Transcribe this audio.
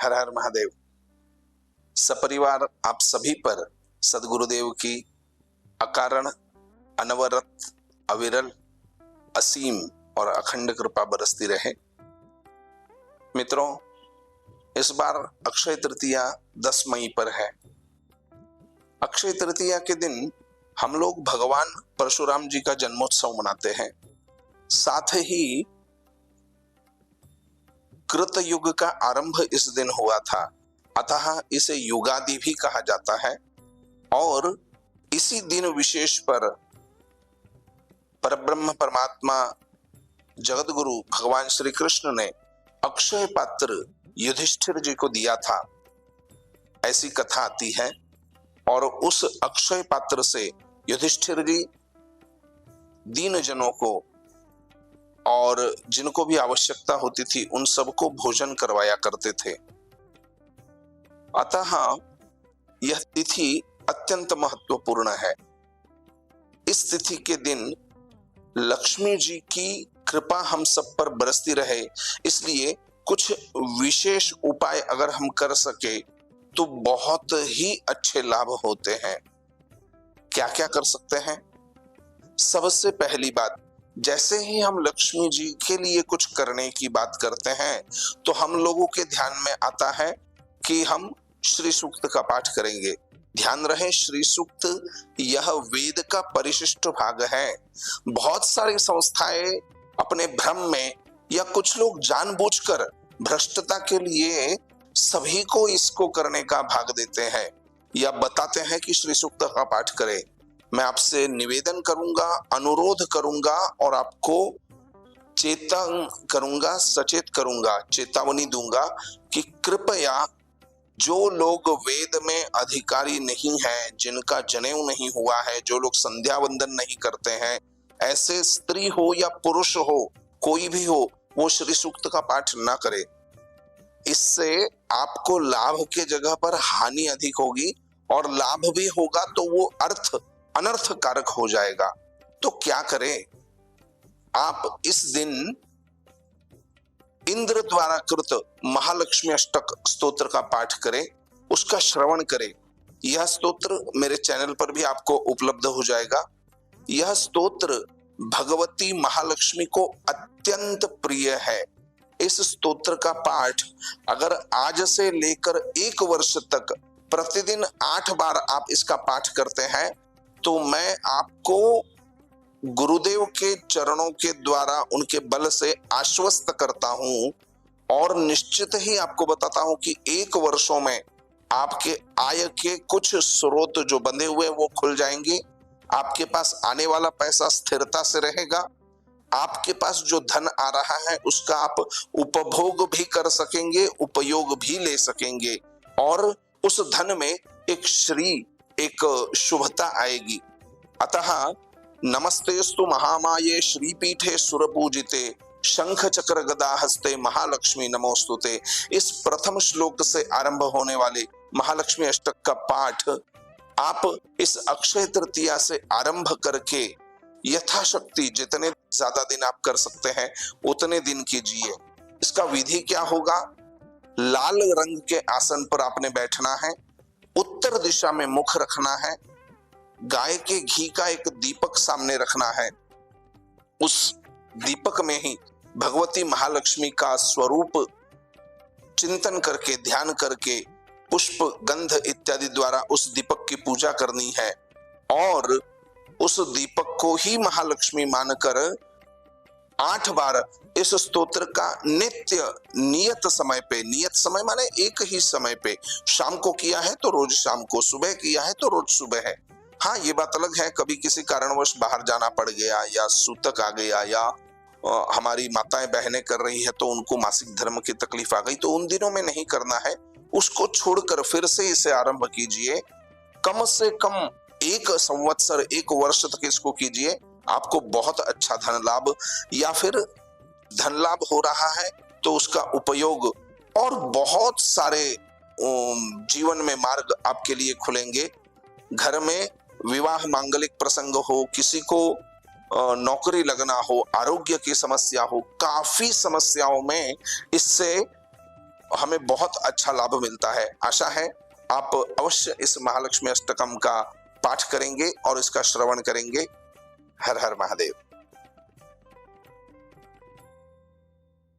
हर हर महादेव। सपरिवार आप सभी पर सदगुरुदेव की अकारण, अनवरत, अविरल, असीम और अखंड कृपा बरसती रहे। मित्रों, इस बार अक्षय तृतीया 10 मई पर है। अक्षय तृतीया के दिन हम लोग भगवान परशुराम जी का जन्मोत्सव मनाते हैं। साथ ही कृत युग का आरंभ इस दिन हुआ था, अतः इसे युगादि भी कहा जाता है। और इसी दिन विशेष पर परब्रह्म परमात्मा जगतगुरु भगवान श्री कृष्ण ने अक्षय पात्र युधिष्ठिर जी को दिया था, ऐसी कथा आती है। और उस अक्षय पात्र से युधिष्ठिर जी दीन जनों को और जिनको भी आवश्यकता होती थी उन सबको भोजन करवाया करते थे। अतः यह तिथि अत्यंत महत्वपूर्ण है। इस तिथि के दिन लक्ष्मी जी की कृपा हम सब पर बरसती रहे, इसलिए कुछ विशेष उपाय अगर हम कर सके तो बहुत ही अच्छे लाभ होते हैं। क्या क्या कर सकते हैं? सबसे पहली बात, जैसे ही हम लक्ष्मी जी के लिए कुछ करने की बात करते हैं तो हम लोगों के ध्यान में आता है कि हम श्री सूक्त का पाठ करेंगे। ध्यान रहे, श्री सूक्त यह वेद का परिशिष्ट भाग है। बहुत सारी संस्थाएं अपने भ्रम में या कुछ लोग जानबूझकर भ्रष्टता के लिए सभी को इसको करने का भाग देते हैं या बताते हैं कि श्री सूक्त का पाठ करें। मैं आपसे निवेदन करूंगा, अनुरोध करूंगा और आपको चेतन करूंगा, सचेत करूंगा, चेतावनी दूंगा कि कृपया जो लोग वेद में अधिकारी नहीं है, जिनका जनेऊ नहीं हुआ है, जो लोग संध्या वंदन नहीं करते हैं, ऐसे स्त्री हो या पुरुष हो, कोई भी हो, वो श्री सूक्त का पाठ ना करे। इससे आपको लाभ के जगह पर हानि अधिक होगी और लाभ भी होगा तो वो अनर्थ कारक हो जाएगा। तो क्या करें? आप इस दिन इंद्र द्वारा कृत महालक्ष्मी अष्टक स्तोत्र का पाठ करें, उसका श्रवण करें। यह स्तोत्र मेरे चैनल पर भी आपको उपलब्ध हो जाएगा। यह स्तोत्र भगवती महालक्ष्मी को अत्यंत प्रिय है। इस स्तोत्र का पाठ अगर आज से लेकर 1 वर्ष तक प्रतिदिन 8 बार आप इसका पाठ करते हैं तो मैं आपको गुरुदेव के चरणों के द्वारा उनके बल से आश्वस्त करता हूं और निश्चित ही आपको बताता हूं कि 1 वर्षों में आपके आय के कुछ स्रोत जो बंधे हुए वो खुल जाएंगे। आपके पास आने वाला पैसा स्थिरता से रहेगा। आपके पास जो धन आ रहा है उसका आप उपभोग भी कर सकेंगे, उपयोग भी ले सकेंगे और उस धन में एक शुभता आएगी। अतः नमस्तेस्तु महामाये श्रीपीठे सुरपूजिते शंख चक्र गदा हस्ते महालक्ष्मी नमोस्तुते। इस प्रथम श्लोक से आरंभ होने वाले महालक्ष्मी अष्टक का पाठ आप इस अक्षय तृतीया से आरंभ करके यथाशक्ति जितने ज्यादा दिन आप कर सकते हैं उतने दिन कीजिए। इसका विधि क्या होगा? लाल रंग के आसन पर आपने बैठना है, उत्तर दिशा में मुख रखना है, गाय के घी का एक दीपक सामने रखना है। उस दीपक में ही भगवती महालक्ष्मी का स्वरूप चिंतन करके, ध्यान करके, पुष्प गंध इत्यादि द्वारा उस दीपक की पूजा करनी है और उस दीपक को ही महालक्ष्मी मानकर 8 बार इस स्तोत्र का नियत समय माने एक ही समय पे, शाम को किया है तो रोज शाम को, सुबह किया है तो रोज सुबह है। हाँ, ये बात अलग है कभी किसी कारणवश बाहर जाना पड़ गया या सूतक आ गया या हमारी माताएं बहनें कर रही है तो उनको मासिक धर्म की तकलीफ आ गई, तो उन दिनों में नहीं करना है। उसको छोड़कर फिर से इसे आरंभ कीजिए। कम से कम 1 संवत्सर, 1 वर्ष तक इसको कीजिए। आपको बहुत अच्छा धन लाभ या फिर धन लाभ हो रहा है तो उसका उपयोग और बहुत सारे जीवन में मार्ग आपके लिए खुलेंगे। घर में विवाह मांगलिक प्रसंग हो, किसी को नौकरी लगना हो, आरोग्य की समस्या हो, काफी समस्याओं में इससे हमें बहुत अच्छा लाभ मिलता है। आशा है आप अवश्य इस महालक्ष्मी अष्टकम का पाठ करेंगे और इसका श्रवण करेंगे। हर हर महादेव।